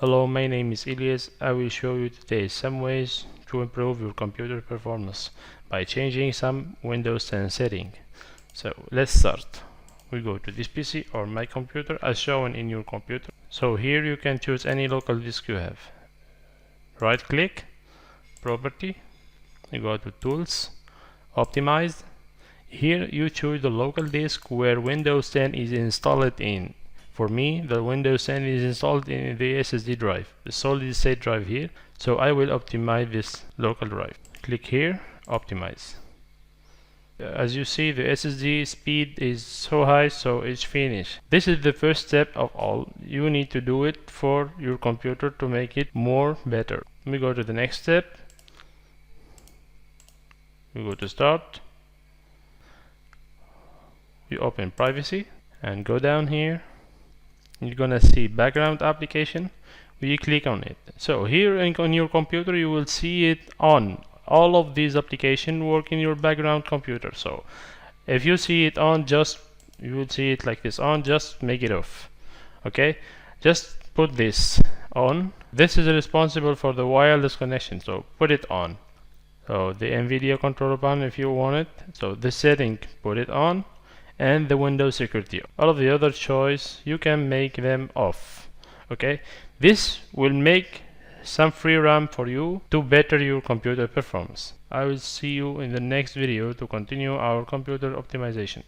Hello, my name is Elias. I will show you today some ways to improve your computer performance by changing some Windows 10 setting. So let's start. We go to this PC or my computer as shown in your computer. So here you can choose any local disk you have. Right click, property, you go to tools, optimized. Here you choose the local disk where Windows 10 is installed in. For me, the Windows 10 is installed in the SSD drive, the solid state drive here, so I will optimize this local drive. Click here, optimize. As you see, the SSD speed is so high, so it's finished. This is the first step of all. You need to do it for your computer to make it more better. We go to the next step. We go to start. You open privacy and go down here. You're gonna see background application. We click on it. So here on your computer you will see it on. All of these applications work in your background computer. So if you see it on, you will see it like this on, just make it off. Okay, just put this on. This is responsible for the wireless connection, so put it on. So the NVIDIA controller panel if you want it. So the setting, put it on. And the Windows security. All of the other choice you can make them off. Okay, this will make some free RAM for you to better your computer performance. I will see you in the next video to continue our computer optimization.